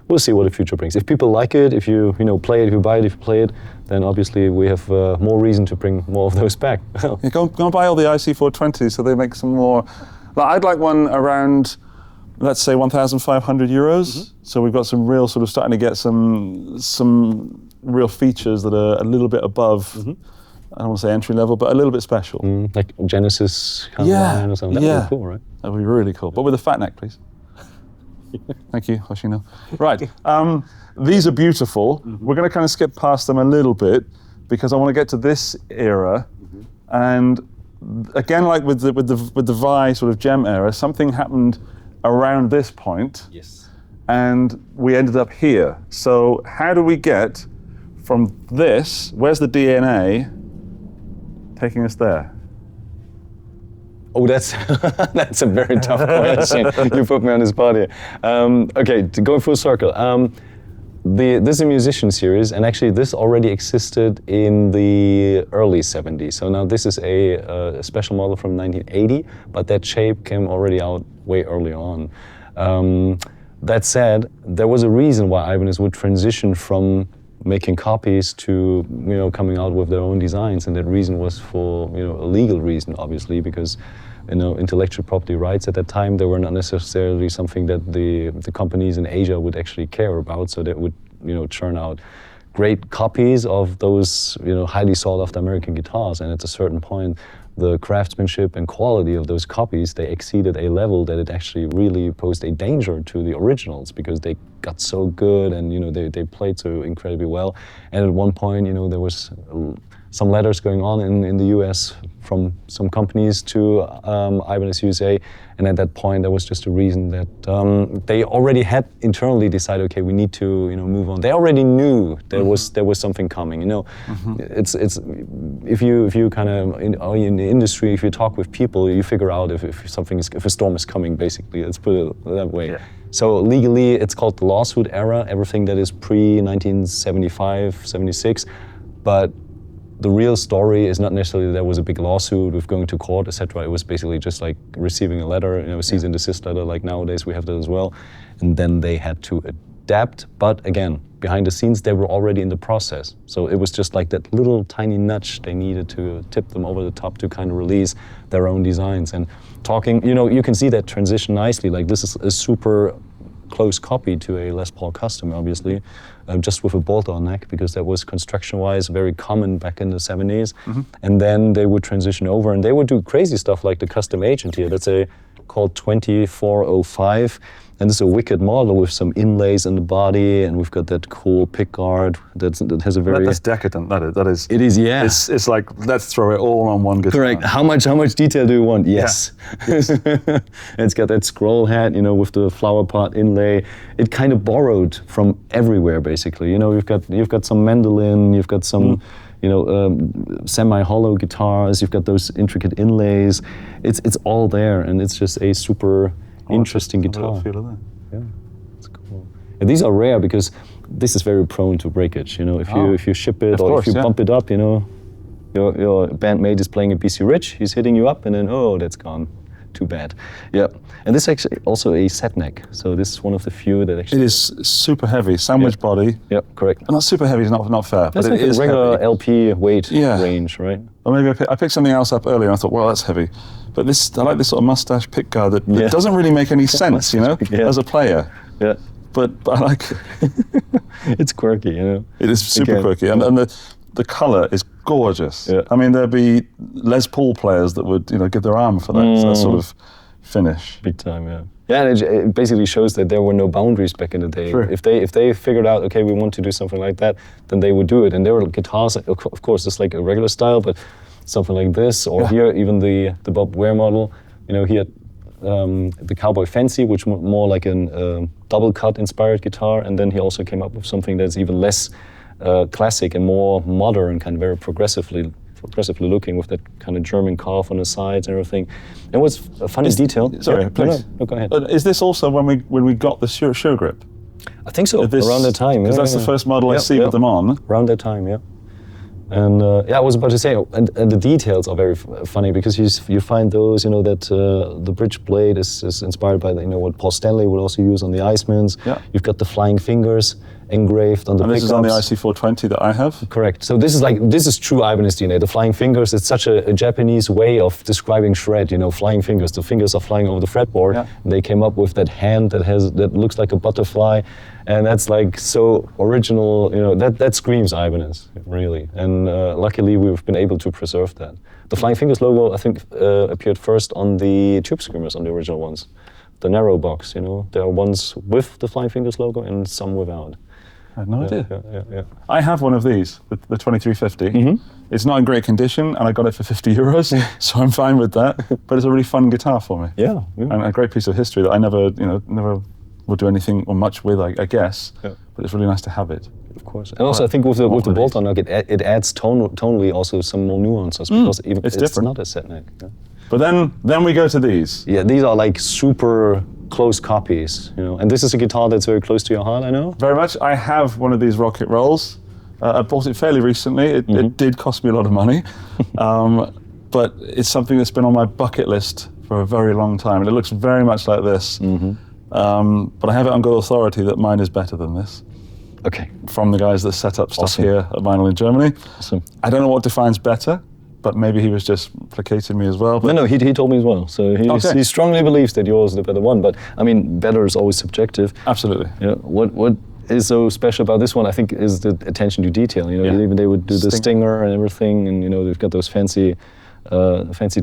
we'll see what the future brings. If people like it, if you play it, if you buy it, if you play it, then obviously we have more reason to bring more of those back. Yeah, go and buy all the IC420s so they make some more. I'd like one around, let's say 1,500 euros. So we've got some real sort of starting to get some real features that are a little bit above. I don't want to say entry level, but a little bit special. Like Genesis kind of line or something. That would be cool, right? That would be really cool. But with a fat neck, please. Thank you, Hoshino. Right, these are beautiful. We're going to kind of skip past them a little bit because I want to get to this era. And again, like with the Vai sort of gem era, something happened around this point. Yes. And we ended up here. So how do we get from this, where's the DNA, taking us there? Oh, that's a very tough question. You put me on the spot here. Okay, to go full circle. This is a musician series, and actually this already existed in the early 70s. So now this is a special model from 1980, but that shape came already out way early on. That said, there was a reason why Ibanez would transition from making copies to coming out with their own designs, and that reason was for a legal reason, obviously, because intellectual property rights at that time, they were not necessarily something that the companies in Asia would actually care about, so that would churn out great copies of those highly sought after American guitars, and at a certain point the craftsmanship and quality of those copies, they exceeded a level that it actually really posed a danger to the originals because they got so good and they played so incredibly well. And at one point there was some letters going on in the US from some companies to Ibanez USA, and at that point there was just a reason that they already had internally decided, okay, we need to move on. They already knew there was something coming. It's if you kind of in the industry, if you talk with people, you figure out if a storm is coming, basically. Let's put it that way. Yeah. So legally, it's called the lawsuit era. Everything that is pre-1975, 76, but the real story is not necessarily that there was a big lawsuit with going to court, etc. It was basically just like receiving a letter, a cease and desist letter, like nowadays we have that as well. And then they had to adapt. But again, behind the scenes, they were already in the process. So it was just like that little tiny nudge they needed to tip them over the top to kind of release their own designs. And talking, you can see that transition nicely. Like this is a super close copy to a Les Paul Custom, obviously, just with a bolt-on neck, because that was construction-wise very common back in the 70s. And then they would transition over and they would do crazy stuff like the Custom Agent here. That's called 2405. And it's a wicked model with some inlays in the body, and we've got that cool pickguard that has a very... That's decadent, that is. It is, yeah. It's like, let's throw it all on one guitar. Correct. How much detail do you want? Yes. Yeah. Yes. It's got that scroll hat, with the flower pot inlay. It kind of borrowed from everywhere, basically. You've got some mandolin, you've got some... semi-hollow guitars, you've got those intricate inlays. It's all there, and it's just a super interesting guitar. Yeah, it's cool. And these are rare because this is very prone to breakage. If you ship it or if you bump it up, your bandmate is playing a BC Rich, he's hitting you up, and then that's gone. Too bad. Yeah, and this is actually also a set neck. So this is one of the few that actually... It is super heavy, sandwich body. Yeah, correct. Not super heavy is not fair, that's but like it is regular heavy. LP weight range, right? Or maybe I picked something else up earlier and I thought, well, that's heavy. But I like this sort of mustache pickguard that doesn't really make any sense, as a player. Yeah. But I like it. It's quirky, It is super quirky, and the color is gorgeous. Yeah. I mean, there'd be Les Paul players that would, give their arm for that sort of finish. Big time, yeah. Yeah, and it basically shows that there were no boundaries back in the day. True. If they figured out, okay, we want to do something like that, then they would do it. And there were guitars, of course, just like a regular style, but something like this, or here, even the Bob Ware model. He had the Cowboy Fancy, which more like a double cut inspired guitar, and then he also came up with something that's even less classic and more modern, kind of very progressively looking, with that kind of German carve on the sides and everything. And what's a funny detail... Sorry, please. No, go ahead. Is this also when we got the Sure Grip? I think so, around that time. Because that's the first model I see with them on. Around that time, yeah. And yeah, I was about to say, and the details are very funny because you find those, that the bridge blade is inspired by what Paul Stanley would also use on the Icemans. Yeah. You've got the flying fingers engraved on the pickups. And this is on the IC420 that I have? Correct. So this is true Ibanez DNA. The flying fingers, it's such a Japanese way of describing shred, flying fingers. The fingers are flying over the fretboard. Yeah. And they came up with that hand that looks like a butterfly. And that's like so original, that screams Ibanez, really. And luckily we've been able to preserve that. The Flying Fingers logo, I think, appeared first on the Tube Screamers, on the original ones. The narrow box, there are ones with the Flying Fingers logo and some without. I had no idea. Yeah. I have one of these, the 2350. Mm-hmm. It's not in great condition, and I got it for 50 euros, so I'm fine with that. But it's a really fun guitar for me. Yeah. And a great piece of history that I never would do anything or much with, I guess. Yeah. But it's really nice to have it. Of course. And also, I think with the bolt-on neck, it adds tonally also some more nuances because it's different. Not a set neck. Yeah. But then we go to these. Yeah, these are like super close copies, and this is a guitar that's very close to your heart, I know. Very much. I have one of these Rocket Rolls. I bought it fairly recently. It did cost me a lot of money, but it's something that's been on my bucket list for a very long time, and it looks very much like this. But I have it on good authority that mine is better than this. Okay. From the guys that set up stuff here at Vinyl in Germany. Awesome. I don't know what defines better, but maybe he was just placating me as well. But no, he told me as well. So he strongly believes that yours is the better one. But I mean, better is always subjective. Absolutely. What is so special about this one, I think, is the attention to detail. Even they would do the stinger and everything, and they've got those fancy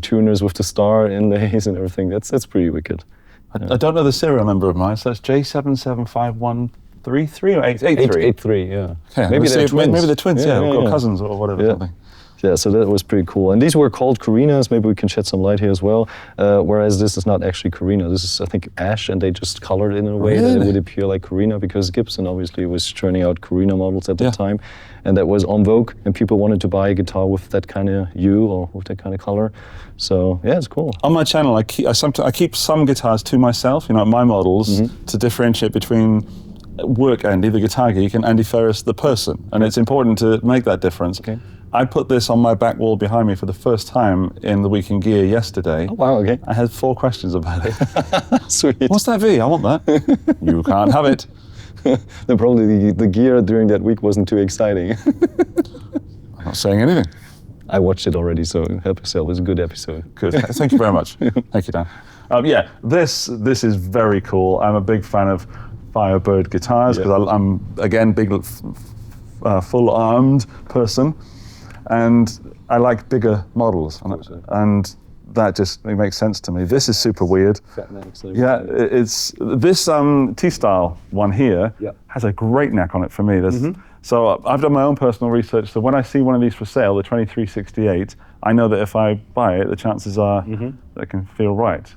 tuners with the star inlays and everything. That's pretty wicked. I don't know the serial number of mine, so that's J775133 or 883? 883, yeah. Okay, maybe they're twins. Maybe they're twins, or cousins or whatever. Something. Yeah, so that was pretty cool. And these were called Carinas. Maybe we can shed some light here as well. Whereas this is not actually Carina. This is, I think, ash, and they just colored it in a way that it would appear like Carina, because Gibson obviously was churning out Carina models at the time, and that was en vogue, and people wanted to buy a guitar with that kind of hue or with that kind of color. So yeah, it's cool. On my channel, I keep some guitars to myself, my models, to differentiate between work Andy, the Guitar Geek, and Andy Ferris, the person. And it's important to make that difference. Okay. I put this on my back wall behind me for the first time in the Week in Gear yesterday. Oh, wow, okay. I had 4 questions about it. Sweet. What's that V? I want that. You can't have it. Then probably the gear during that week wasn't too exciting. I'm not saying anything. I watched it already, so help yourself. It's a good episode. Good. Thank you very much. Thank you, Dan. Yeah, this is very cool. I'm a big fan of Firebird guitars because I'm, again, big full-armed person. And I like bigger models, and that just makes sense to me. This is super weird. Yeah, it's this T-style one here has a great neck on it for me. So I've done my own personal research. So when I see one of these for sale, the 2368, I know that if I buy it, the chances are that it can feel right.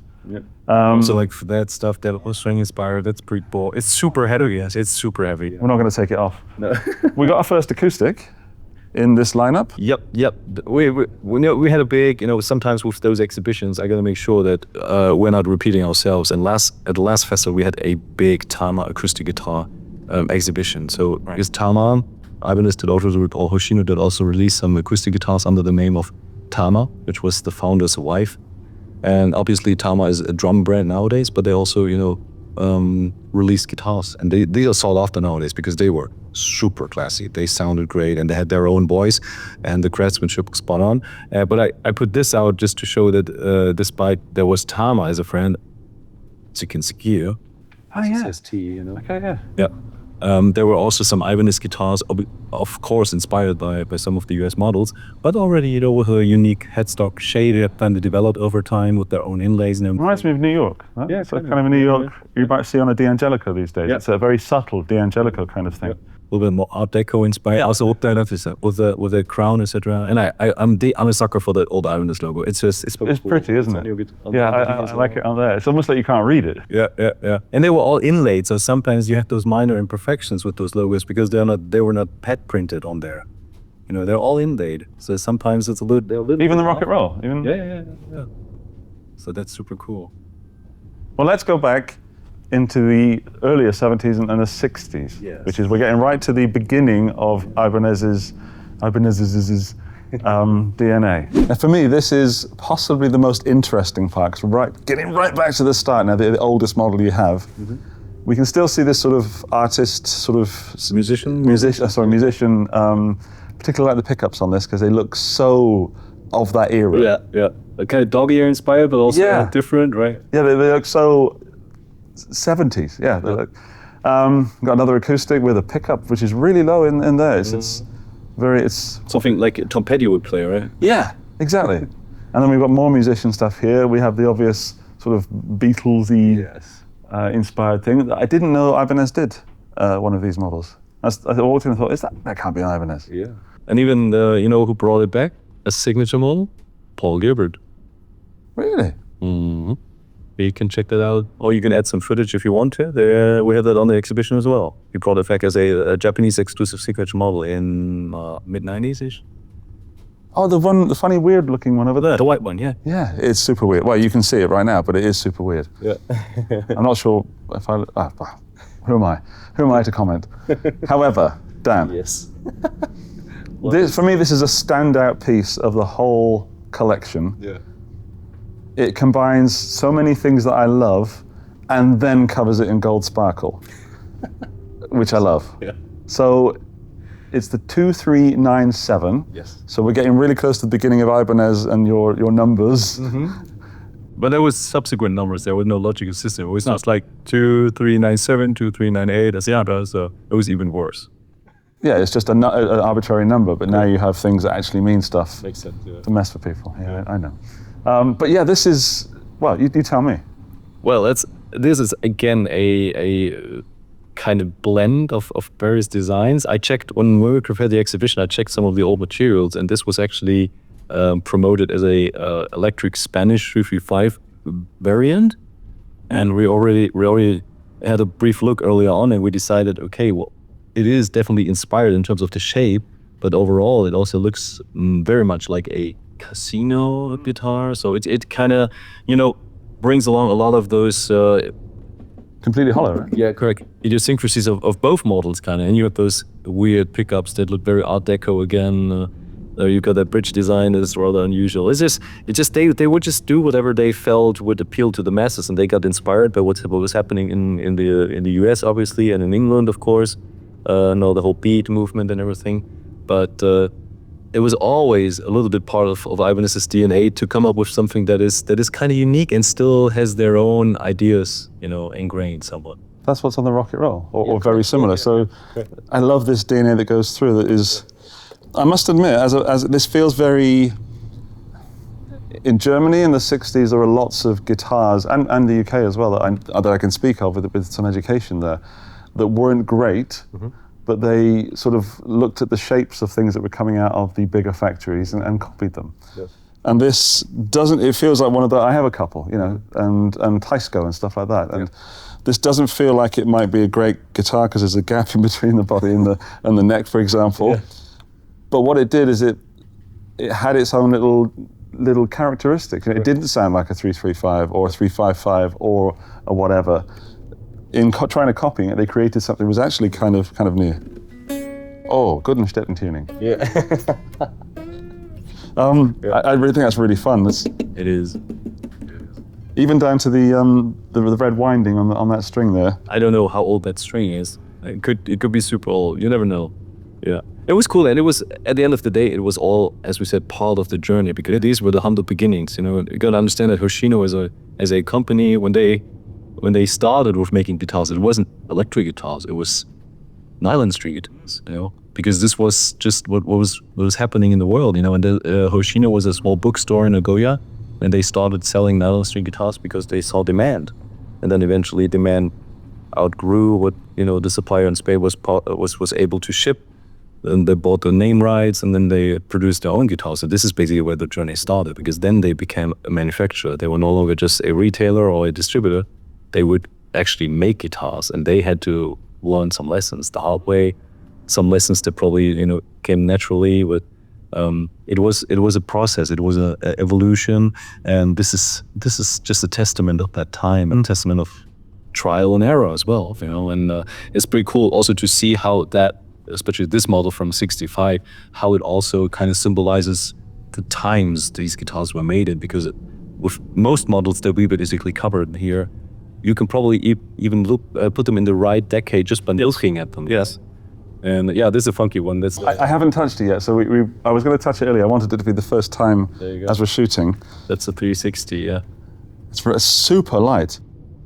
So like for that stuff, that was string inspired, that's pretty bold. It's super heavy, yes, it's super heavy. We're not going to take it off. No. We got our first acoustic in this lineup? Yep. We had a big, sometimes with those exhibitions, I gotta make sure that we're not repeating ourselves. And at the last festival, we had a big TALMAN acoustic guitar exhibition. So because TALMAN, Ibanez did also, or Hoshino did also release some acoustic guitars under the name of Tama, which was the founder's wife. And obviously Tama is a drum brand nowadays, but they also, released guitars, and they are sought after nowadays because they were super classy. They sounded great, and they had their own voice, and the craftsmanship was spot on. But I put this out just to show that despite there was Tama as a friend, Zikinskir. Oh yeah. ST, Okay, yeah. Yeah. There were also some Ibanez guitars, of course inspired by some of the US models, but already, with a unique headstock shade that kind of developed over time with their own inlays and everything. Reminds me of New York. Huh? Yeah, so kind of a New York you might see on a D'Angelico these days. Yeah. It's a very subtle D'Angelico kind of thing. Yeah. A little bit more Art Deco inspired. Also with a crown, etc. And I'm a sucker for the old Ibanez logo. It's cool. Pretty, isn't it? Yeah, I like it on there. It's almost like you can't read it. Yeah. And they were all inlaid, so sometimes you have those minor imperfections with those logos because they were not pet printed on there. They're all inlaid. So sometimes it's they're a little even the Rocket Roll. Even yeah. So that's super cool. Well, let's go back into the earlier 70s and the 60s, which is we're getting right to the beginning of Ibanez's Ibsnezeaeseses DNA. And for me, this is possibly the most interesting part, 'cause getting right back to the start now, the oldest model you have. We can still see this sort of artist, sort of musician, particularly like the pickups on this, because they look so of that era. Yeah. Kind of dog ear inspired, but also different, right? Yeah, they look so 70s. Yeah, they look. Got another acoustic with a pickup, which is really low in there. It's something like Tom Petty would play, right? Yeah, exactly. And then we've got more musician stuff here. We have the obvious sort of Beatlesy inspired thing. I didn't know Ibanez did one of these models. I walked in and thought, that can't be an Ibanez. Yeah. And even you know who brought it back? A signature model? Paul Gilbert. Really? Mm-hmm. You can check that out, or you can add some footage if you want to. We have that on the exhibition as well. He brought it back as a Japanese exclusive signature model in mid-90s-ish. Oh, the funny, weird-looking one over there. The white one, yeah. Yeah, it's super weird. Well, you can see it right now, but it is super weird. Yeah. I'm not sure if who am I? Who am I to comment? However, Dan. Yes. For me, this is a standout piece of the whole collection. Yeah. It combines so many things that I love and then covers it in gold sparkle, which I love. Yeah. So it's the 2397. Yes. So we're getting really close to the beginning of Ibanez and your numbers. But there was subsequent numbers. There was no logical system. It was just like 2397, 2398, etc. So it was even worse. Yeah, it's just an arbitrary number, but now you have things that actually mean stuff. Makes sense, yeah. To mess with people. Yeah, I know. But yeah, this is, well, you tell me. Well, this is again a kind of blend of various designs. I checked when we prepared the exhibition. I checked some of the old materials, and this was actually promoted as a electric Spanish 335 variant. And we already had a brief look earlier on, and we decided, okay, well, it is definitely inspired in terms of the shape, but overall it also looks very much like a casino guitar. So it kind of, brings along a lot of those completely hollow, right? Yeah, correct. Idiosyncrasies of both models, kind of. And you have those weird pickups that look very Art Deco again. You've got that bridge design that's rather unusual. They would just do whatever they felt would appeal to the masses, and they got inspired by what was happening in the US, obviously, and in England, of course. The whole beat movement and everything. But it was always a little bit part of Ibanez's DNA to come up with something that is kind of unique and still has their own ideas, ingrained somewhat. That's what's on the Rocket Roll, or very similar. So I love this DNA that goes through. That is, I must admit, as this feels very. In Germany in the 60s, there were lots of guitars, and the UK as well, that I can speak of with some education there, that weren't great, but they sort of looked at the shapes of things that were coming out of the bigger factories and copied them. Yes. And this doesn't, it feels like one of the, I have a couple, and Tysco and stuff like that. And this doesn't feel like it might be a great guitar because there's a gap in between the body and the neck, for example. Yeah. But what it did is it had its own little characteristics. It didn't sound like a 335 or a 355 or a whatever. In trying to copy it, they created something that was actually kind of near. Oh, good and Stettin tuning. Yeah. I really think that's really fun. It is. Even down to the red winding on that string there. I don't know how old that string is. It could be super old. You never know. Yeah. It was cool, and it was, at the end of the day, it was all, as we said, part of the journey, because these were the humble beginnings. You got to understand that Hoshino as a company, when they started with making guitars, it wasn't electric guitars, it was nylon string guitars, because this was just what was happening in the world, and Hoshino was a small bookstore in Nagoya, and they started selling nylon string guitars because they saw demand, and then eventually demand outgrew what the supplier in Spain was able to ship. And they bought the name rights, and then they produced their own guitars. So this is basically where the journey started, because then they became a manufacturer. They were no longer just a retailer or a distributor. They would actually make guitars, and they had to learn some lessons the hard way, some lessons that probably came naturally. But it was a process. It was an evolution, and this is just a testament of that time, and a testament of trial and error as well. And it's pretty cool also to see how that especially this model from '65, how it also kind of symbolizes the times these guitars were made in, because with most models that we basically covered here, you can probably even put them in the right decade just by looking at them. Yes. And yeah, this is a funky one. That's I haven't touched it yet, so I was going to touch it earlier. I wanted it to be the first time as we're shooting. That's a 360, yeah. It's super light.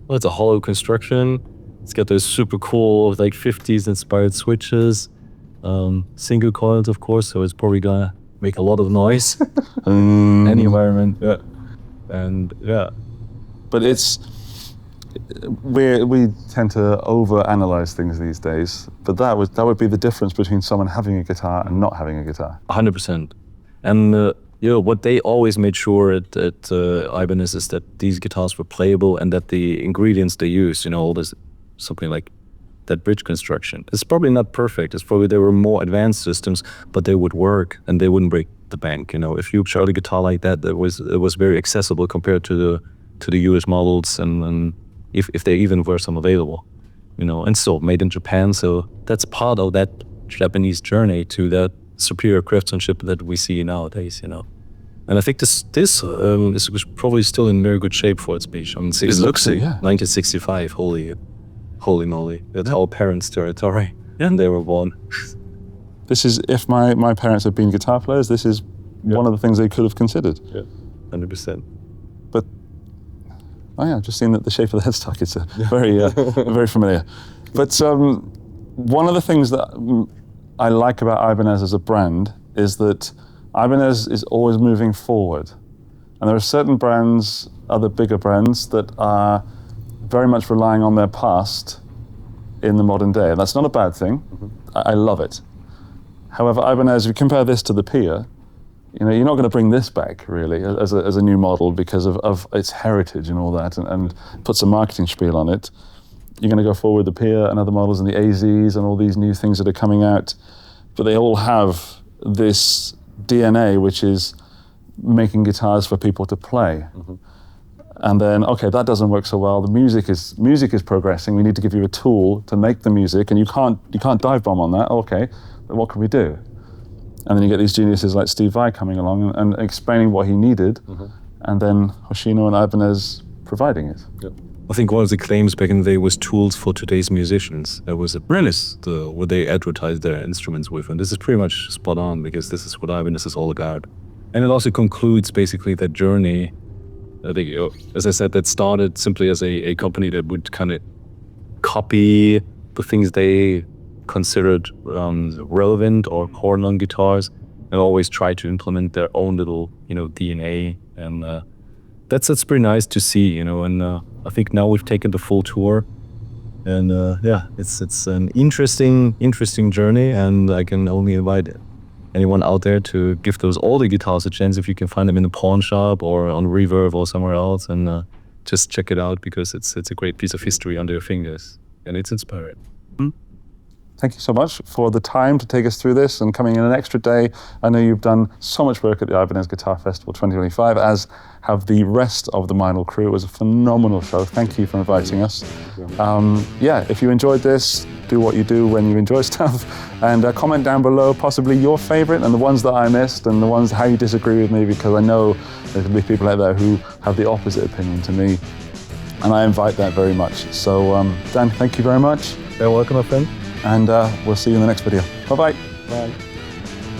Well, it's a hollow construction. It's got those super cool, like 50s inspired switches. Single coils, of course, so it's probably gonna make a lot of noise in any environment. Yeah. And yeah. But we tend to over-analyze things these days, but that would be the difference between someone having a guitar and not having a guitar. 100%. And what they always made sure at Ibanez is that these guitars were playable, and that the ingredients they used, all this, something like that bridge construction. It's probably not perfect. It's probably there were more advanced systems, but they would work and they wouldn't break the bank. If you showed a guitar like that, it was very accessible compared to the US models, and if there even were some available, and still made in Japan. So that's part of that Japanese journey to that superior craftsmanship that we see nowadays. And I think this is probably still in very good shape for its age. I mean, it looks it, yeah. 1965. Holy moly! That's our parents' territory. Yeah. And they were born. This is, if my parents had been guitar players, this is one of the things they could have considered. Yeah, 100%. But I've just seen that the shape of the headstock is very familiar. But one of the things that I like about Ibanez as a brand is that Ibanez is always moving forward. And there are certain brands, other bigger brands, that are very much relying on their past in the modern day. And that's not a bad thing. Mm-hmm. I love it. However, Ibanez, if you compare this to the Pia, you're not going to bring this back, really, as a new model because of its heritage and all that, and put some marketing spiel on it. You're going to go forward with the Pia and other models and the AZs and all these new things that are coming out. But they all have this DNA, which is making guitars for people to play. Mm-hmm. And then, okay, that doesn't work so well. The music is progressing. We need to give you a tool to make the music, and you can't dive bomb on that. Okay, but what can we do? And then you get these geniuses like Steve Vai coming along and explaining what he needed, mm-hmm. and then Hoshino and Ibanez providing it. Yep. I think one of the claims back in the day was tools for today's musicians. There was a premise what they advertised their instruments with, and this is pretty much spot on, because this is what Ibanez is all about. And it also concludes basically that journey. I think, as I said, that started simply as a company that would kind of copy the things they considered relevant or core on guitars, and always try to implement their own little, DNA. And that's pretty nice to see, And I think now we've taken the full tour, and it's an interesting journey, and I can only invite anyone out there to give those older guitars a chance if you can find them in a pawn shop or on Reverb or somewhere else, and just check it out, because it's a great piece of history under your fingers, and it's inspiring. Thank you so much for the time to take us through this and coming in an extra day. I know you've done so much work at the Ibanez Guitar Festival 2025, as have the rest of the Meinl crew. It was a phenomenal show. Thank you for inviting us. If you enjoyed this, do what you do when you enjoy stuff, and comment down below possibly your favorite and the ones that I missed, and the ones how you disagree with me, because I know there's going to be people out there who have the opposite opinion to me, and I invite that very much. So Dan, thank you very much. You're welcome, my friend. And we'll see you in the next video. Bye-bye. Bye.